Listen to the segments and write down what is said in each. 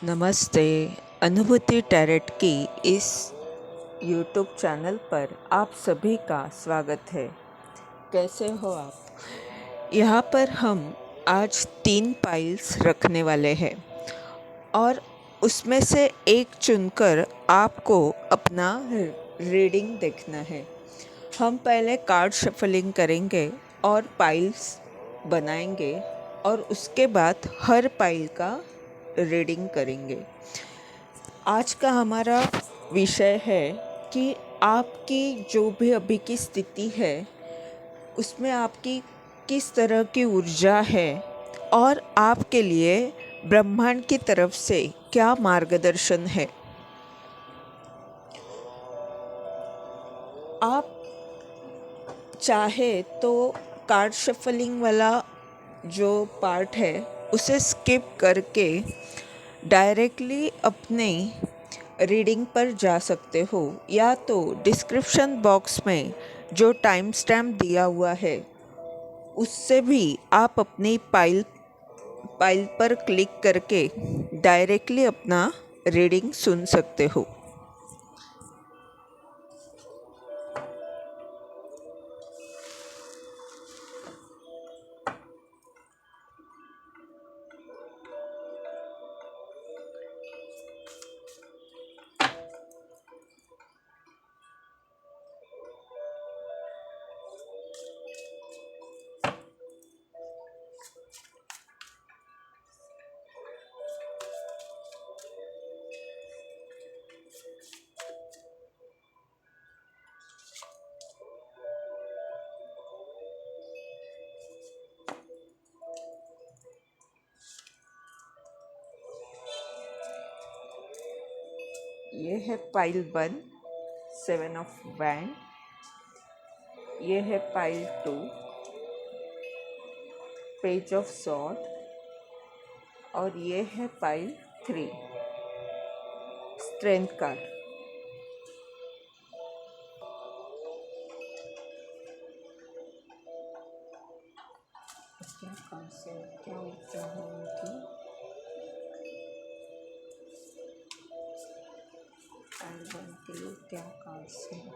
नमस्ते। अनुभूति टैरेट की इस यूट्यूब चैनल पर आप सभी का स्वागत है। कैसे हो आप? यहाँ पर हम आज 3 पाइल्स रखने वाले हैं और उसमें से एक चुनकर आपको अपना रीडिंग देखना है। हम पहले कार्ड शफलिंग करेंगे और पाइल्स बनाएंगे और उसके बाद हर पाइल का रीडिंग करेंगे। आज का हमारा विषय है कि आपकी जो भी अभी की स्थिति है उसमें आपकी किस तरह की ऊर्जा है और आपके लिए ब्रह्मांड की तरफ से क्या मार्गदर्शन है। आप चाहे तो कार्ड शफलिंग वाला जो पार्ट है उसे स्किप करके डायरेक्टली अपने रीडिंग पर जा सकते हो, या तो डिस्क्रिप्शन बॉक्स में जो टाइम स्टैम्प दिया हुआ है उससे भी आप अपनी पाइल पर क्लिक करके डायरेक्टली अपना रीडिंग सुन सकते हो। ये है पाइल 1, 7 ऑफ वैंड। ये है पाइल 2, पेज ऑफ सॉर्ड। और ये है पाइल 3, स्ट्रेंथ कार्ड। क्या कॉन्सेप्ट, क्या ऊर्जा है उनकी? पाइल 1 के लिए क्या कार्ड्स हैं?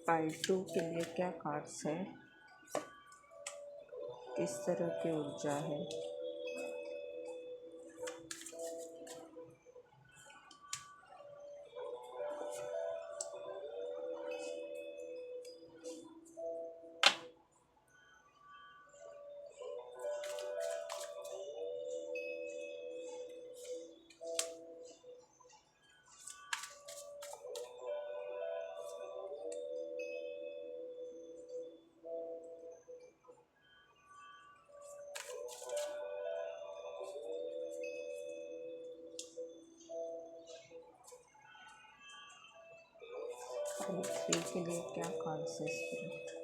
पाइल 2 के लिए क्या कार्ड्स है, किस तरह की ऊर्जा है? पाइल 3 के लिए क्या कार्ड्स है स्पिरिट?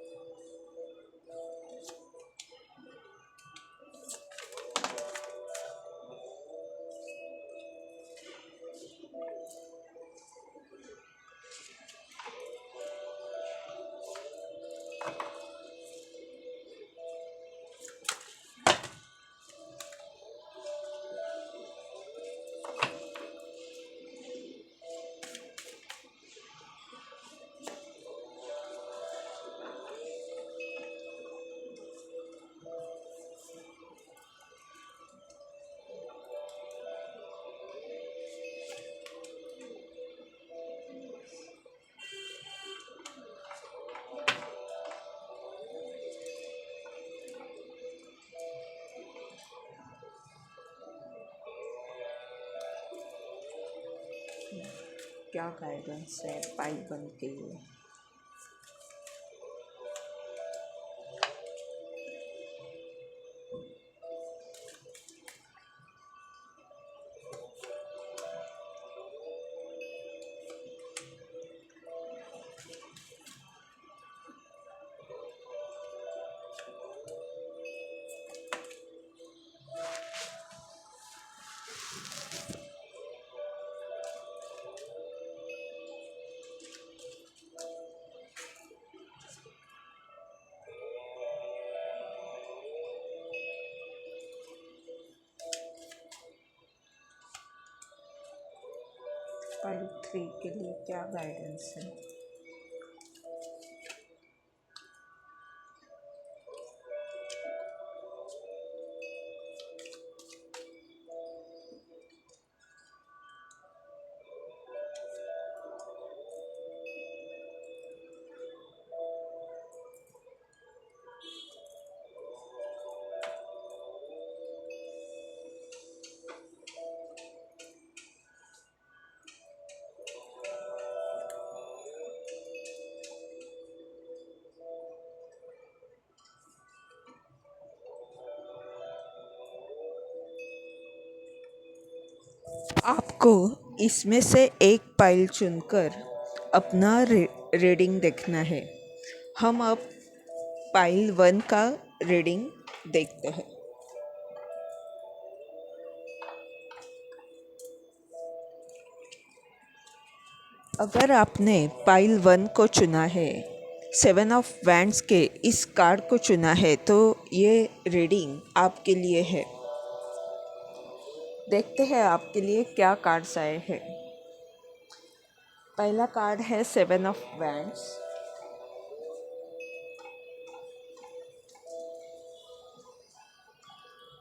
क्या गाइडेंस है पाइल 1 के लिए? फाइल 3 के लिए क्या गाइडेंस है? आपको इसमें से एक फाइल चुनकर अपना रीडिंग देखना है। हम अब फाइल 1 का रीडिंग देखते हैं। अगर आपने फाइल 1 को चुना है, 7 ऑफ वैंड्स के इस कार्ड को चुना है, तो ये रीडिंग आपके लिए है। देखते हैं आपके लिए क्या कार्ड्स आए हैं। पहला कार्ड है 7 ऑफ वैंड्स।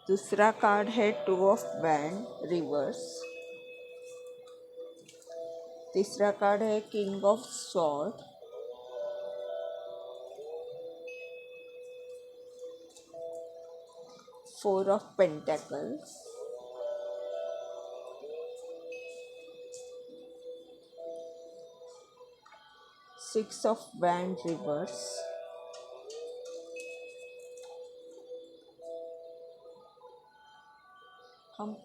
दूसरा कार्ड है 2 ऑफ वैंड रिवर्स। तीसरा कार्ड है king of sword. Four of pentacles. Six of wand reverse. हम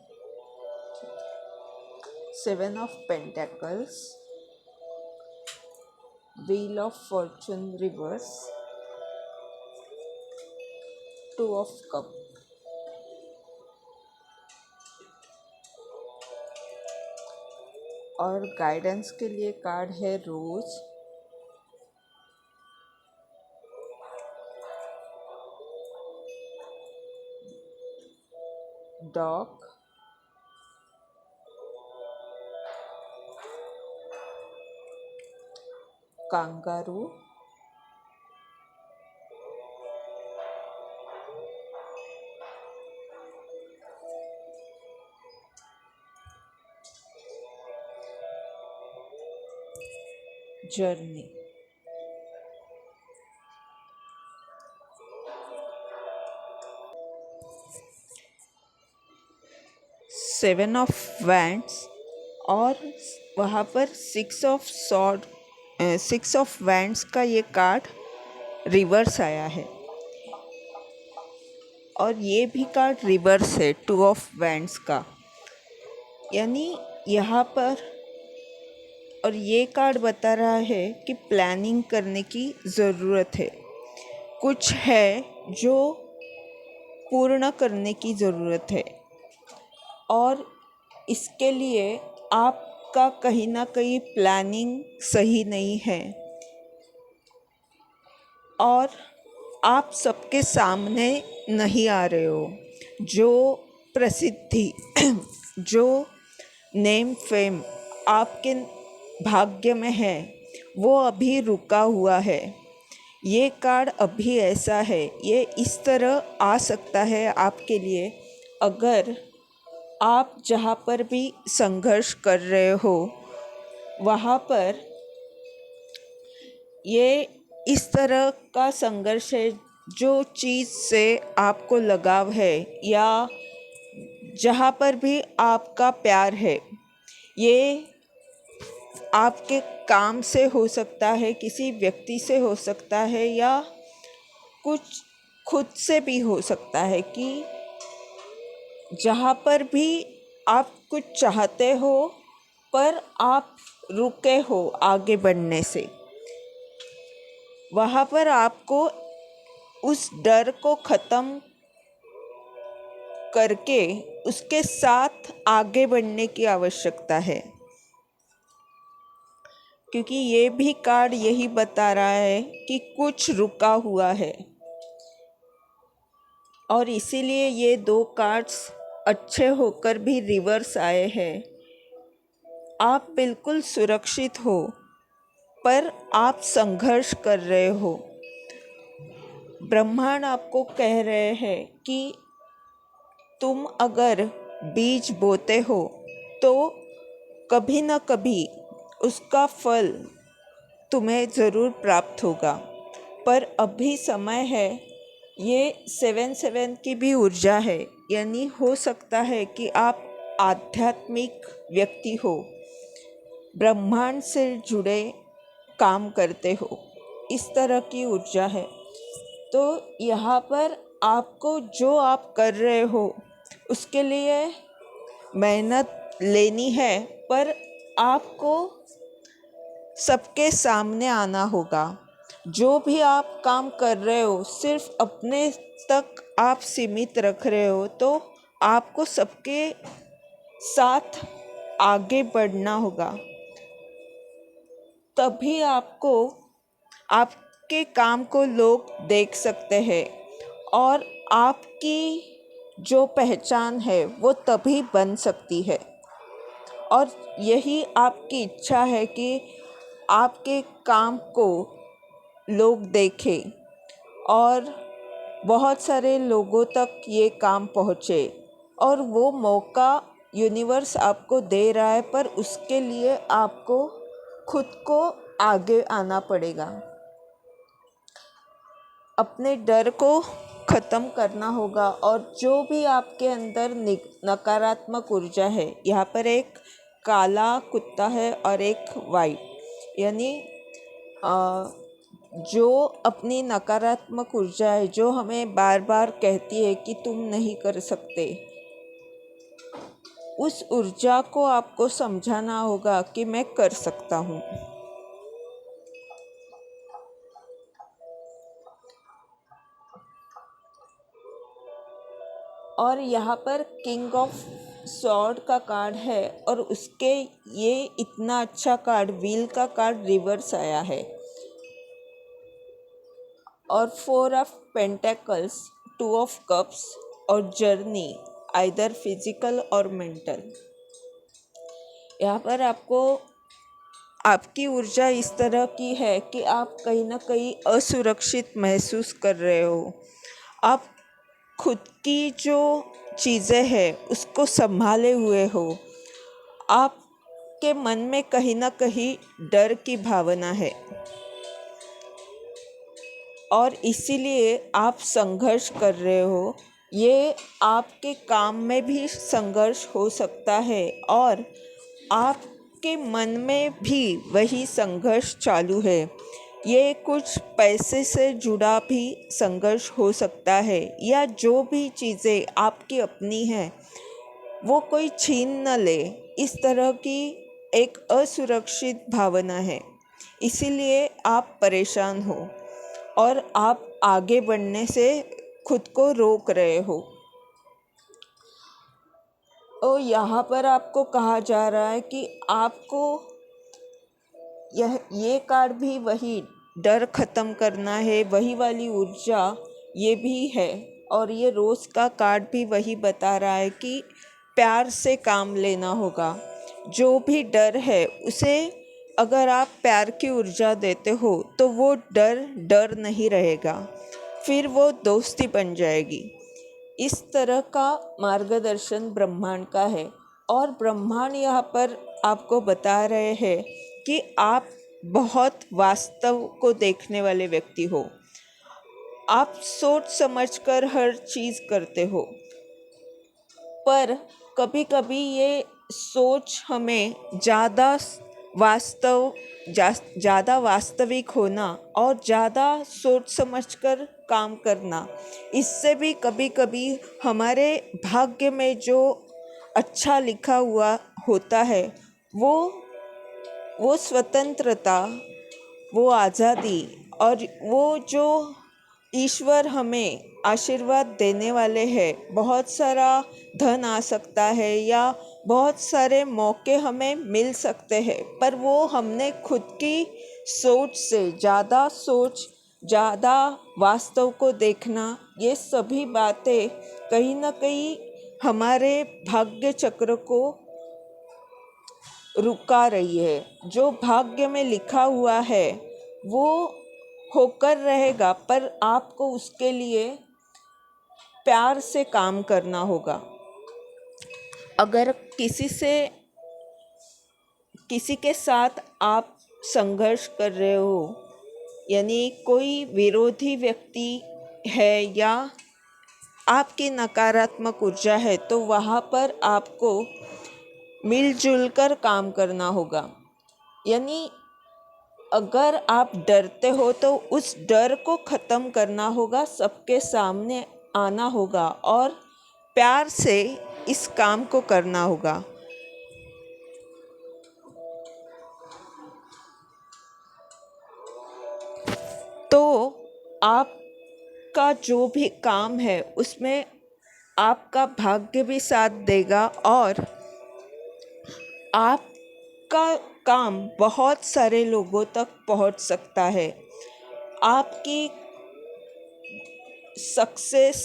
7 of pentacles, wheel of fortune reverse, 2 of cup. और गाइडेंस के लिए कार्ड है rose, dog, kangaroo, journey. Seven of wands और वहाँ पर 6 ऑफ सॉर्ड, 6 ऑफ वैंड्स का ये कार्ड रिवर्स आया है। और ये भी कार्ड रिवर्स है 2 ऑफ वैंड्स का। यानी यहाँ पर, और ये कार्ड बता रहा है कि प्लानिंग करने की ज़रूरत है। कुछ है जो पूर्ण करने की ज़रूरत है, और इसके लिए आपका कहीं ना कहीं प्लानिंग सही नहीं है, और आप सबके सामने नहीं आ रहे हो। जो प्रसिद्धि जो नेम फेम आपके भाग्य में है, वो अभी रुका हुआ है। ये कार्ड अभी ऐसा है, ये इस तरह आ सकता है आपके लिए। अगर आप जहाँ पर भी संघर्ष कर रहे हो, वहाँ पर ये इस तरह का संघर्ष है, जो चीज़ से आपको लगाव है या जहाँ पर भी आपका प्यार है, ये आपके काम से हो सकता है, किसी व्यक्ति से हो सकता है, या कुछ खुद से भी हो सकता है। कि जहाँ पर भी आप कुछ चाहते हो पर आप रुके हो आगे बढ़ने से, वहाँ पर आपको उस डर को ख़त्म करके उसके साथ आगे बढ़ने की आवश्यकता है। क्योंकि ये भी कार्ड यही बता रहा है कि कुछ रुका हुआ है, और इसीलिए ये 2 कार्ड्स अच्छे होकर भी रिवर्स आए हैं। आप बिल्कुल सुरक्षित हो, पर आप संघर्ष कर रहे हो। ब्रह्मांड आपको कह रहे हैं कि तुम अगर बीज बोते हो तो कभी न कभी उसका फल तुम्हें ज़रूर प्राप्त होगा। पर अभी समय है, ये 7-7 की भी ऊर्जा है, यानी हो सकता है कि आप आध्यात्मिक व्यक्ति हो, ब्रह्मांड से जुड़े काम करते हो, इस तरह की ऊर्जा है। तो यहाँ पर आपको जो आप कर रहे हो उसके लिए मेहनत लेनी है, पर आपको सबके सामने आना होगा। जो भी आप काम कर रहे हो सिर्फ अपने तक आप सीमित रख रहे हो, तो आपको सबके साथ आगे बढ़ना होगा। तभी आपको आपके काम को लोग देख सकते हैं और आपकी जो पहचान है वो तभी बन सकती है। और यही आपकी इच्छा है कि आपके काम को लोग देखें और बहुत सारे लोगों तक ये काम पहुँचे, और वो मौका यूनिवर्स आपको दे रहा है, पर उसके लिए आपको खुद को आगे आना पड़ेगा। अपने डर को ख़त्म करना होगा, और जो भी आपके अंदर नकारात्मक ऊर्जा है, यहाँ पर एक काला कुत्ता है और एक वाइट, यानी जो अपनी नकारात्मक ऊर्जा है, जो हमें बार बार कहती है कि तुम नहीं कर सकते, उस ऊर्जा को आपको समझाना होगा कि मैं कर सकता हूँ। और यहाँ पर किंग ऑफ सॉर्ड का कार्ड है, और उसके ये इतना अच्छा कार्ड, व्हील का कार्ड रिवर्स आया है, और 4 ऑफ पेंटेकल्स, 2 ऑफ कप्स और जर्नी, आइदर फिजिकल और मेंटल। यहाँ पर आपको आपकी ऊर्जा इस तरह की है कि आप कहीं ना कहीं असुरक्षित महसूस कर रहे हो। आप खुद की जो चीज़ें हैं उसको संभाले हुए हो। आपके मन में कहीं ना कहीं डर की भावना है, और इसीलिए आप संघर्ष कर रहे हो। ये आपके काम में भी संघर्ष हो सकता है, और आपके मन में भी वही संघर्ष चालू है। ये कुछ पैसे से जुड़ा भी संघर्ष हो सकता है, या जो भी चीज़ें आपकी अपनी हैं वो कोई छीन न ले, इस तरह की एक असुरक्षित भावना है। इसीलिए आप परेशान हो और आप आगे बढ़ने से खुद को रोक रहे हो। और यहाँ पर आपको कहा जा रहा है कि आपको ये कार्ड भी वही डर ख़त्म करना है, वही वाली ऊर्जा ये भी है। और ये रोज़ का कार्ड भी वही बता रहा है कि प्यार से काम लेना होगा। जो भी डर है उसे अगर आप प्यार की ऊर्जा देते हो तो वो डर नहीं रहेगा, फिर वो दोस्ती बन जाएगी। इस तरह का मार्गदर्शन ब्रह्मांड का है, और ब्रह्मांड यहाँ पर आपको बता रहे हैं कि आप बहुत वास्तव को देखने वाले व्यक्ति हो। आप सोच समझकर हर चीज़ करते हो, पर कभी कभी ये सोच हमें ज़्यादा वास्तविक होना और ज़्यादा सोच समझकर काम करना, इससे भी कभी कभी हमारे भाग्य में जो अच्छा लिखा हुआ होता है वो स्वतंत्रता, वो आज़ादी, और वो जो ईश्वर हमें आशीर्वाद देने वाले हैं, बहुत सारा धन आ सकता है या बहुत सारे मौके हमें मिल सकते हैं, पर वो हमने खुद की सोच से ज़्यादा वास्तव को देखना, ये सभी बातें कहीं ना कहीं हमारे भाग्य चक्र को रुका रही है। जो भाग्य में लिखा हुआ है वो होकर रहेगा, पर आपको उसके लिए प्यार से काम करना होगा। अगर किसी के साथ आप संघर्ष कर रहे हो, यानी कोई विरोधी व्यक्ति है या आपकी नकारात्मक ऊर्जा है, तो वहाँ पर आपको मिलजुल कर काम करना होगा। यानी अगर आप डरते हो तो उस डर को ख़त्म करना होगा, सबके सामने आना होगा और प्यार से इस काम को करना होगा। तो आपका जो भी काम है उसमें आपका भाग्य भी साथ देगा और आपका काम बहुत सारे लोगों तक पहुंच सकता है। आपकी सक्सेस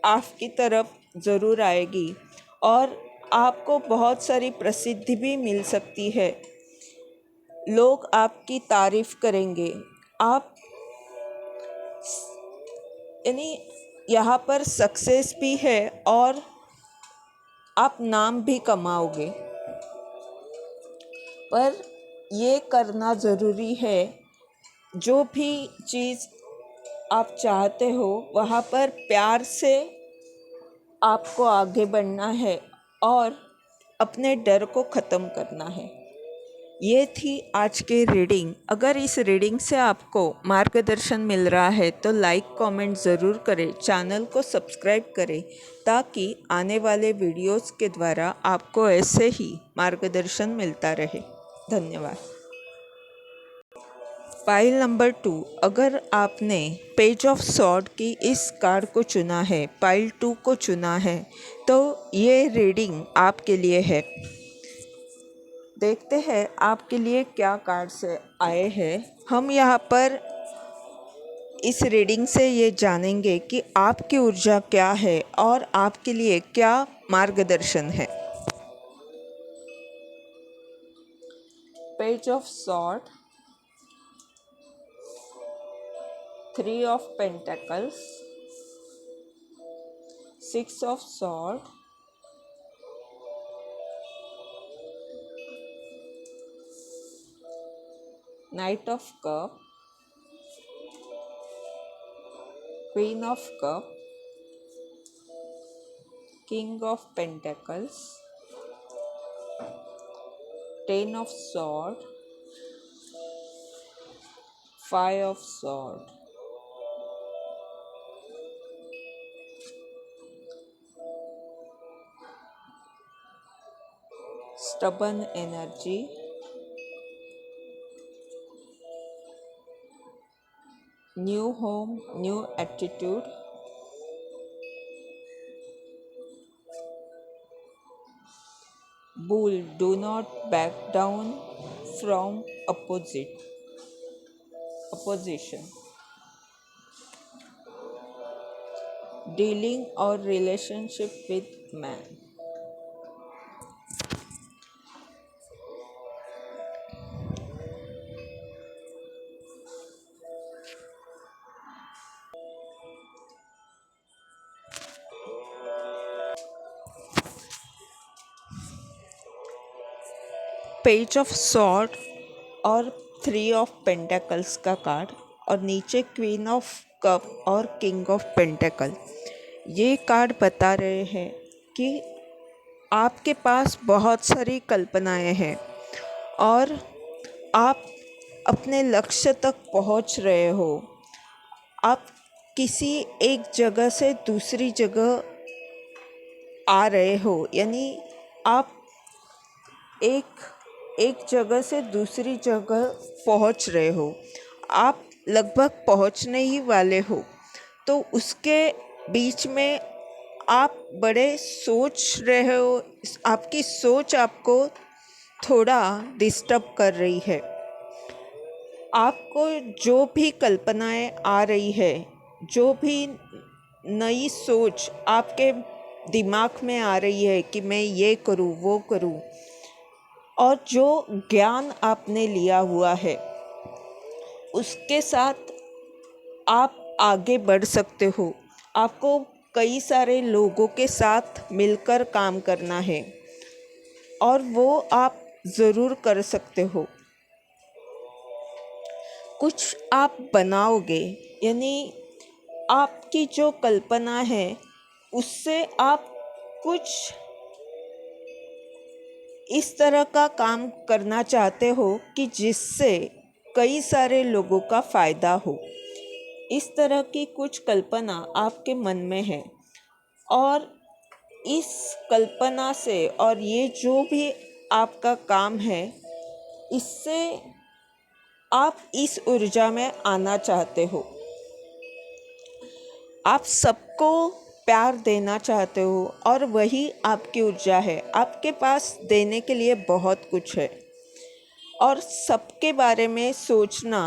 आपकी तरफ ज़रूर आएगी और आपको बहुत सारी प्रसिद्धि भी मिल सकती है। लोग आपकी तारीफ़ करेंगे। आप यानी यहाँ पर सक्सेस भी है और आप नाम भी कमाओगे, पर ये करना ज़रूरी है। जो भी चीज़ आप चाहते हो वहाँ पर प्यार से आपको आगे बढ़ना है और अपने डर को ख़त्म करना है। ये थी आज की रीडिंग। अगर इस रीडिंग से आपको मार्गदर्शन मिल रहा है तो लाइक कमेंट ज़रूर करें, चैनल को सब्सक्राइब करें ताकि आने वाले वीडियोस के द्वारा आपको ऐसे ही मार्गदर्शन मिलता रहे। धन्यवाद। पाइल नंबर 2, अगर आपने पेज ऑफ सॉर्ड की इस कार्ड को चुना है, पाइल 2 को चुना है, तो ये रीडिंग आपके लिए है। देखते हैं आपके लिए क्या कार्ड्स आए हैं। हम यहाँ पर इस रीडिंग से ये जानेंगे कि आपकी ऊर्जा क्या है और आपके लिए क्या मार्गदर्शन है। Page of sword, 3 of pentacles, 6 of sword, night of cup, queen of cup, king of pentacles, 10 of sword, 5 of sword. Stubborn energy, new home, new attitude, bull, do not back down from opposition, dealing or relationship with man। Page of sword और 3 of pentacles का card और नीचे queen of cup और king of pentacle. ये card बता रहे हैं कि आपके पास बहुत सारी कल्पनाएं हैं और आप अपने लक्ष्य तक पहुंच रहे हो। आप किसी एक जगह से दूसरी जगह आ रहे हो, यानी आप एक जगह से दूसरी जगह पहुंच रहे हो। आप लगभग पहुंचने ही वाले हो, तो उसके बीच में आप बड़े सोच रहे हो। आपकी सोच आपको थोड़ा डिस्टर्ब कर रही है। आपको जो भी कल्पनाएं आ रही है, जो भी नई सोच आपके दिमाग में आ रही है कि मैं ये करूँ वो करूँ, और जो ज्ञान आपने लिया हुआ है उसके साथ आप आगे बढ़ सकते हो। आपको कई सारे लोगों के साथ मिलकर काम करना है और वो आप ज़रूर कर सकते हो। कुछ आप बनाओगे, यानी आपकी जो कल्पना है उससे आप कुछ इस तरह का काम करना चाहते हो कि जिससे कई सारे लोगों का फ़ायदा हो। इस तरह की कुछ कल्पना आपके मन में है और इस कल्पना से और ये जो भी आपका काम है इससे आप इस ऊर्जा में आना चाहते हो। आप सबको प्यार देना चाहते हो और वही आपकी ऊर्जा है। आपके पास देने के लिए बहुत कुछ है और सबके बारे में सोचना,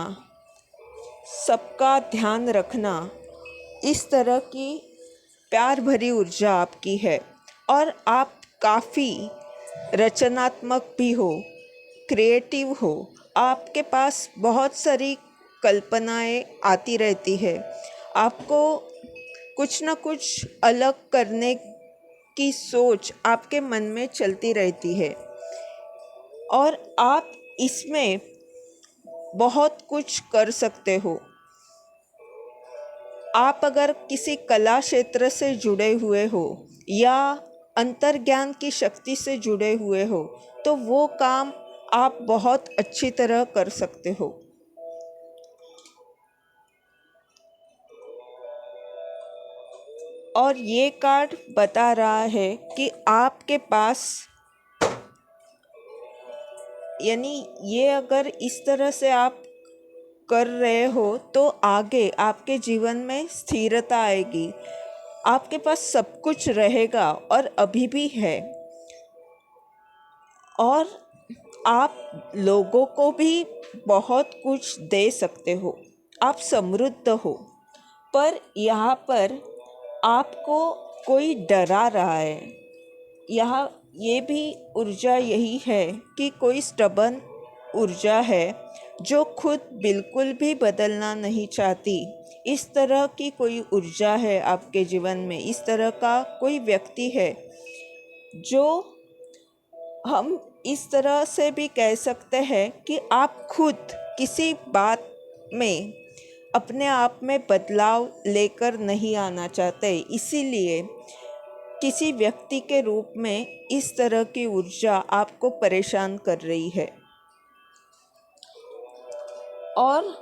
सबका ध्यान रखना, इस तरह की प्यार भरी ऊर्जा आपकी है और आप काफ़ी रचनात्मक भी हो, क्रिएटिव हो। आपके पास बहुत सारी कल्पनाएं आती रहती है। आपको कुछ ना कुछ अलग करने की सोच आपके मन में चलती रहती है और आप इसमें बहुत कुछ कर सकते हो। आप अगर किसी कला क्षेत्र से जुड़े हुए हो या अंतर्ज्ञान की शक्ति से जुड़े हुए हो तो वो काम आप बहुत अच्छी तरह कर सकते हो। और ये कार्ड बता रहा है कि आपके पास, यानी ये अगर इस तरह से आप कर रहे हो तो आगे आपके जीवन में स्थिरता आएगी। आपके पास सब कुछ रहेगा और अभी भी है और आप लोगों को भी बहुत कुछ दे सकते हो। आप समृद्ध हो, पर यहाँ पर आपको कोई डरा रहा है। यहाँ ये भी ऊर्जा यही है कि कोई स्टबर्न ऊर्जा है जो खुद बिल्कुल भी बदलना नहीं चाहती। इस तरह की कोई ऊर्जा है आपके जीवन में, इस तरह का कोई व्यक्ति है जो हम इस तरह से भी कह सकते हैं कि आप खुद किसी बात में अपने आप में बदलाव लेकर नहीं आना चाहते, इसीलिए किसी व्यक्ति के रूप में इस तरह की ऊर्जा आपको परेशान कर रही है। और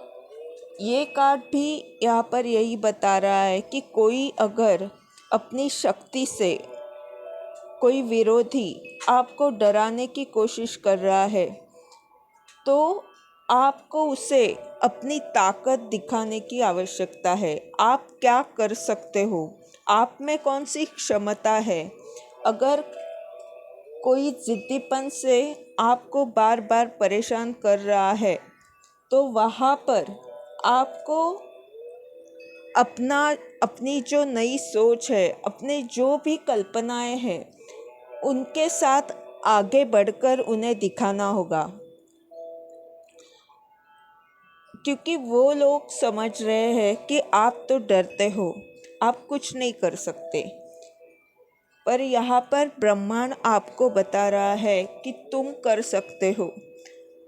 ये कार्ड भी यहाँ पर यही बता रहा है कि कोई अगर अपनी शक्ति से, कोई विरोधी आपको डराने की कोशिश कर रहा है तो आपको उसे अपनी ताकत दिखाने की आवश्यकता है। आप क्या कर सकते हो, आप में कौन सी क्षमता है। अगर कोई ज़िद्दीपन से आपको बार बार परेशान कर रहा है तो वहाँ पर आपको अपनी जो नई सोच है, अपने जो भी कल्पनाएं हैं उनके साथ आगे बढ़कर उन्हें दिखाना होगा, क्योंकि वो लोग समझ रहे हैं कि आप तो डरते हो, आप कुछ नहीं कर सकते। पर यहाँ पर ब्रह्मांड आपको बता रहा है कि तुम कर सकते हो।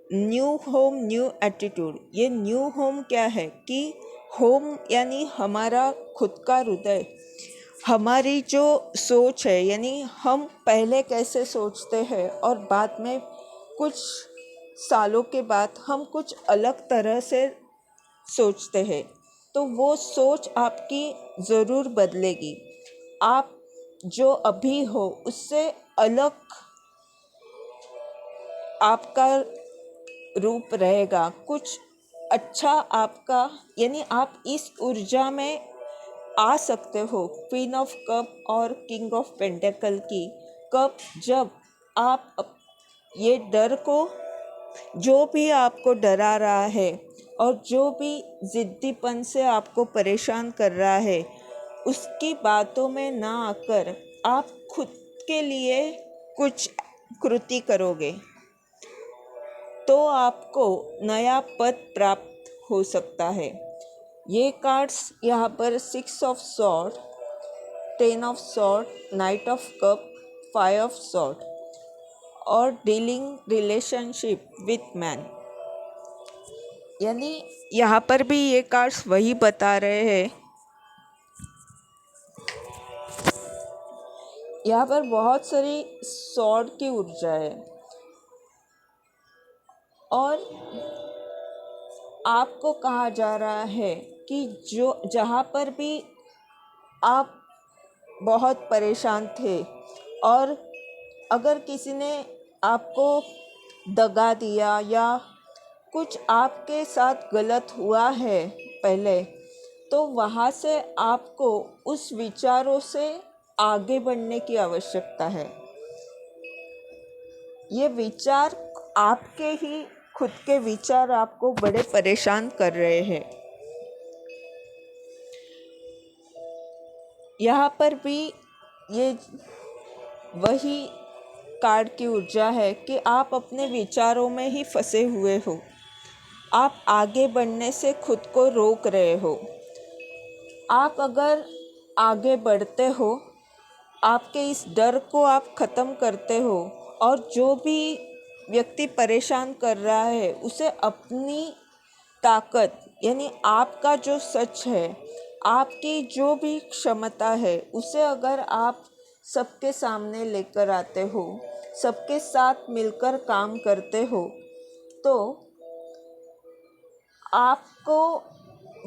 New home new attitude. ये न्यू होम क्या है कि होम यानी हमारा खुद का हृदय, हमारी जो सोच है, यानी हम पहले कैसे सोचते हैं और बाद में कुछ सालों के बाद हम कुछ अलग तरह से सोचते हैं, तो वो सोच आपकी ज़रूर बदलेगी। आप जो अभी हो उससे अलग आपका रूप रहेगा, कुछ अच्छा आपका, यानी आप इस ऊर्जा में आ सकते हो। क्वीन ऑफ कप और किंग ऑफ पेंटेकल की कप, जब आप ये डर को, जो भी आपको डरा रहा है और जो भी ज़िद्दीपन से आपको परेशान कर रहा है उसकी बातों में ना आकर आप खुद के लिए कुछ कृति करोगे। तो आपको नया पद प्राप्त हो सकता है। ये कार्ड्स यहाँ पर 6 of sword, 10 of sword, night of cup, 5 of sword और डीलिंग रिलेशनशिप विथ मैन, यानी यहाँ पर भी ये कार्ड्स वही बता रहे हैं। यहाँ पर बहुत सारी सॉर्ड की ऊर्जा है और आपको कहा जा रहा है कि जो जहाँ पर भी आप बहुत परेशान थे और अगर किसी ने आपको दगा दिया या कुछ आपके साथ गलत हुआ है पहले, तो वहाँ से आपको उस विचारों से आगे बढ़ने की आवश्यकता है। ये विचार आपके ही खुद के विचार आपको बड़े परेशान कर रहे हैं। यहाँ पर भी ये वही कार्ड की ऊर्जा है कि आप अपने विचारों में ही फंसे हुए हो। आप आगे बढ़ने से खुद को रोक रहे हो। आप अगर आगे बढ़ते हो, आपके इस डर को आप ख़त्म करते हो और जो भी व्यक्ति परेशान कर रहा है उसे अपनी ताकत, यानी आपका जो सच है, आपकी जो भी क्षमता है, उसे अगर आप सबके सामने लेकर आते हो, सबके साथ मिलकर काम करते हो, तो आपको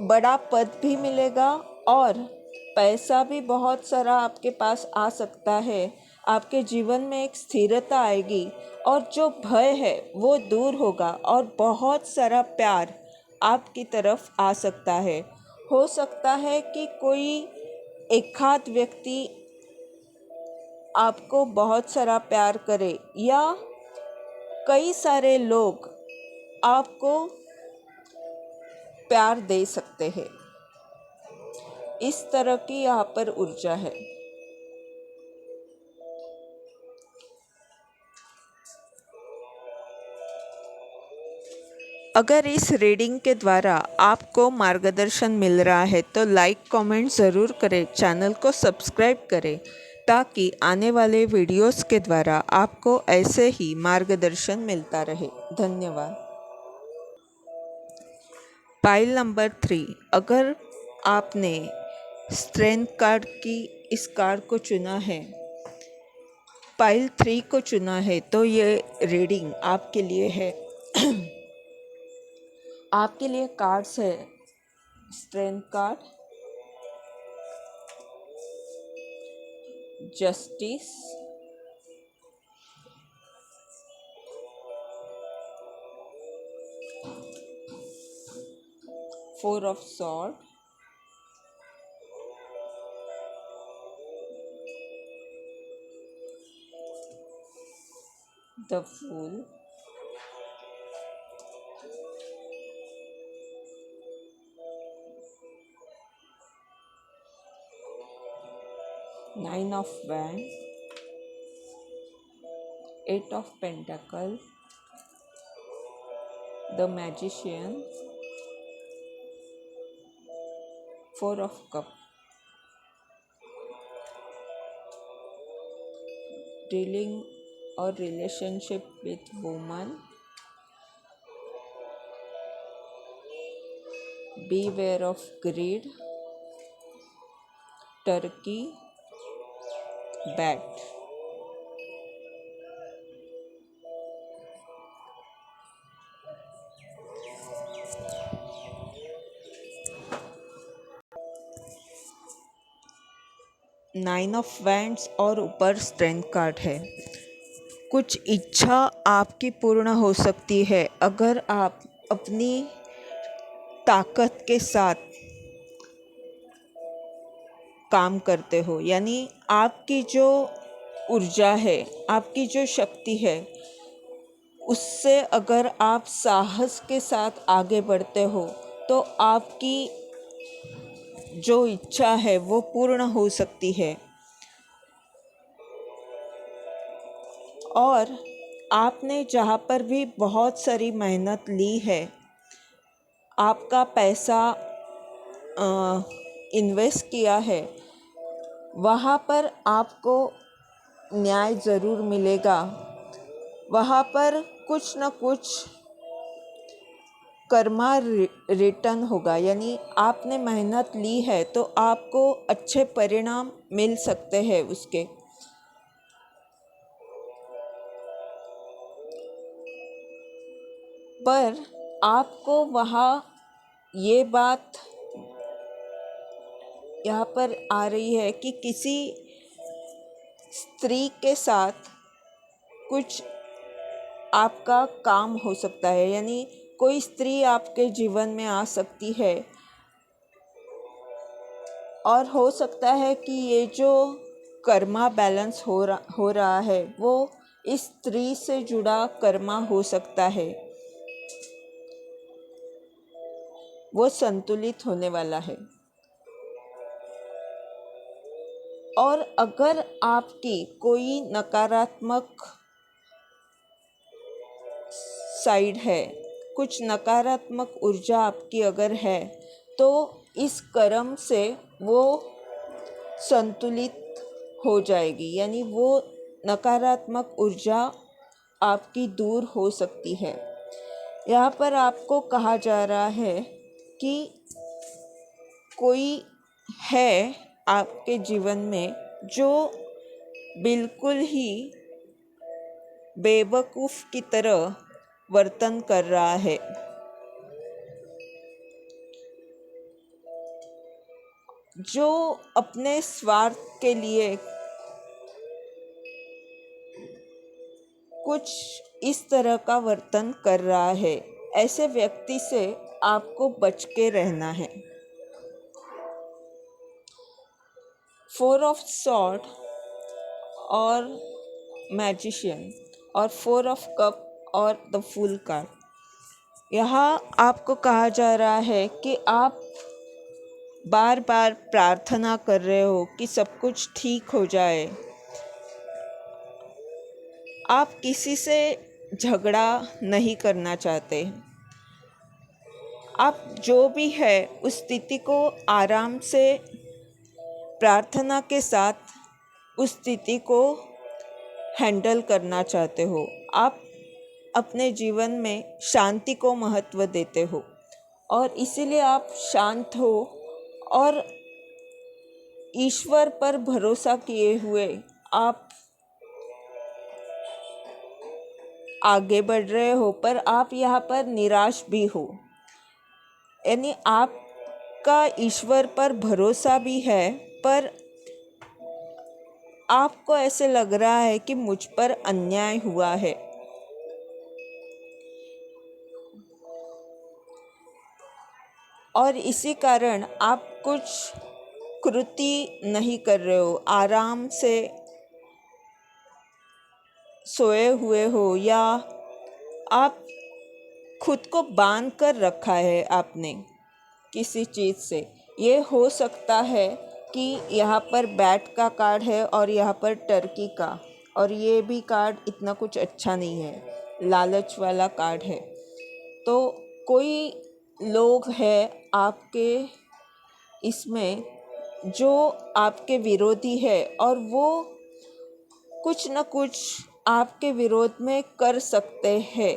बड़ा पद भी मिलेगा और पैसा भी बहुत सारा आपके पास आ सकता है। आपके जीवन में एक स्थिरता आएगी और जो भय है वो दूर होगा और बहुत सारा प्यार आपकी तरफ आ सकता है। हो सकता है कि कोई एकाध व्यक्ति आपको बहुत सारा प्यार करे या कई सारे लोग आपको प्यार दे सकते हैं। इस तरह की यहाँ पर ऊर्जा है। अगर इस रीडिंग के द्वारा आपको मार्गदर्शन मिल रहा है तो लाइक कमेंट ज़रूर करें, चैनल को सब्सक्राइब करें ताकि आने वाले वीडियोस के द्वारा आपको ऐसे ही मार्गदर्शन मिलता रहे। धन्यवाद। पाइल नंबर 3, अगर आपने स्ट्रेंथ कार्ड की इस कार्ड को चुना है, पाइल 3 को चुना है, तो ये रीडिंग आपके लिए है। आपके लिए कार्ड्स है strength card, justice, four of sword, the fool, nine of wand, eight of pentacle, the magician, four of cup. Dealing और relationship with woman, beware of greed, turkey, bat। Nine of wands और ऊपर strength card है। कुछ इच्छा आपकी पूर्ण हो सकती है अगर आप अपनी ताकत के साथ काम करते हो, यानी आपकी जो ऊर्जा है, आपकी जो शक्ति है, उससे अगर आप साहस के साथ आगे बढ़ते हो तो आपकी जो इच्छा है वो पूर्ण हो सकती है। और आपने जहाँ पर भी बहुत सारी मेहनत ली है, आपका पैसा इन्वेस्ट किया है, वहाँ पर आपको न्याय ज़रूर मिलेगा। वहाँ पर कुछ न कुछ कर्मा रिटर्न होगा, यानी आपने मेहनत ली है तो आपको अच्छे परिणाम मिल सकते हैं उसके। पर आपको वहाँ ये बात यहाँ पर आ रही है कि किसी स्त्री के साथ कुछ आपका काम हो सकता है, यानी कोई स्त्री आपके जीवन में आ सकती है और हो सकता है कि ये जो कर्मा बैलेंस हो रहा है वो इस स्त्री से जुड़ा कर्मा हो सकता है, वो संतुलित होने वाला है। और अगर आपकी कोई नकारात्मक साइड है, कुछ नकारात्मक ऊर्जा आपकी अगर है, तो इस कर्म से वो संतुलित हो जाएगी, यानी वो नकारात्मक ऊर्जा आपकी दूर हो सकती है। यहाँ पर आपको कहा जा रहा है कि कोई है आपके जीवन में जो बिल्कुल ही बेवकूफ़ की तरह वर्तन कर रहा है, जो अपने स्वार्थ के लिए कुछ इस तरह का वर्तन कर रहा है। ऐसे व्यक्ति से आपको बच के रहना है। 4 ऑफ सॉर्ड और मैजिशियन और 4 ऑफ कप और द फूल कार्ड, यहाँ आपको कहा जा रहा है कि आप बार बार प्रार्थना कर रहे हो कि सब कुछ ठीक हो जाए। आप किसी से झगड़ा नहीं करना चाहते। आप जो भी है उस स्थिति को आराम से प्रार्थना के साथ उस स्थिति को हैंडल करना चाहते हो। आप अपने जीवन में शांति को महत्व देते हो और इसीलिए आप शांत हो और ईश्वर पर भरोसा किए हुए आप आगे बढ़ रहे हो। पर आप यहाँ पर निराश भी हो, यानी आपका ईश्वर पर भरोसा भी है, पर आपको ऐसे लग रहा है कि मुझ पर अन्याय हुआ है। और इसी कारण आप कुछ कृति नहीं कर रहे हो, आराम से सोए हुए हो, या आप खुद को बांध कर रखा है आपने किसी चीज़ से। ये हो सकता है कि यहाँ पर बैट का कार्ड है और यहाँ पर टर्की का, और ये भी कार्ड इतना कुछ अच्छा नहीं है, लालच वाला कार्ड है। तो कोई लोग हैं आपके इसमें जो आपके विरोधी है और वो कुछ न कुछ आपके विरोध में कर सकते हैं।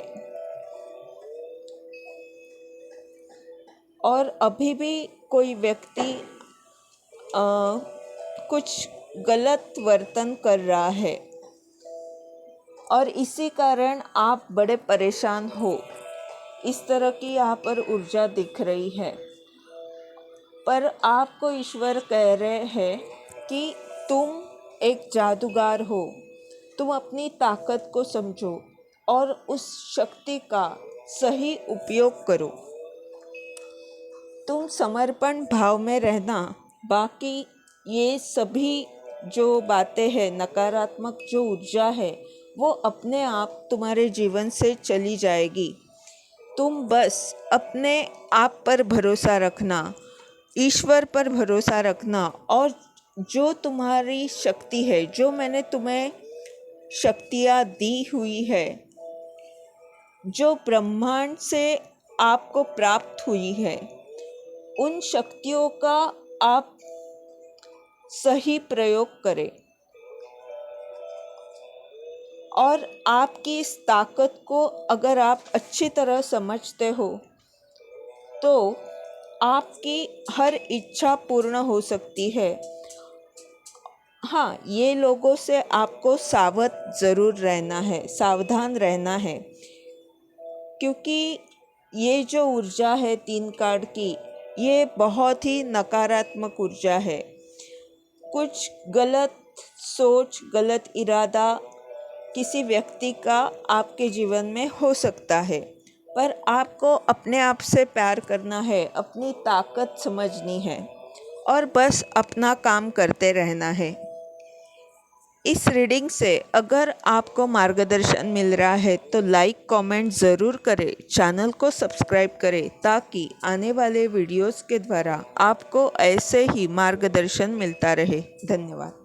और अभी भी कोई व्यक्ति कुछ गलत वर्तन कर रहा है और इसी कारण आप बड़े परेशान हो। इस तरह की यहाँ पर ऊर्जा दिख रही है। पर आपको ईश्वर कह रहे हैं कि तुम एक जादूगर हो, तुम अपनी ताकत को समझो और उस शक्ति का सही उपयोग करो। तुम समर्पण भाव में रहना। बाकी ये सभी जो बातें हैं, नकारात्मक जो ऊर्जा है, वो अपने आप तुम्हारे जीवन से चली जाएगी। तुम बस अपने आप पर भरोसा रखना, ईश्वर पर भरोसा रखना, और जो तुम्हारी शक्ति है, जो मैंने तुम्हें शक्तियाँ दी हुई है, जो ब्रह्मांड से आपको प्राप्त हुई है, उन शक्तियों का आप सही प्रयोग करें और आपकी इस ताकत को अगर आप अच्छी तरह समझते हो तो आपकी हर इच्छा पूर्ण हो सकती है। हाँ, ये लोगों से आपको ज़रूर रहना है, सावधान रहना है, क्योंकि ये जो ऊर्जा है 3 कार्ड की, ये बहुत ही नकारात्मक ऊर्जा है। कुछ गलत सोच, गलत इरादा किसी व्यक्ति का आपके जीवन में हो सकता है, पर आपको अपने आप से प्यार करना है, अपनी ताकत समझनी है और बस अपना काम करते रहना है। इस रीडिंग से अगर आपको मार्गदर्शन मिल रहा है तो लाइक कमेंट ज़रूर करें, चैनल को सब्सक्राइब करें ताकि आने वाले वीडियोस के द्वारा आपको ऐसे ही मार्गदर्शन मिलता रहे। धन्यवाद।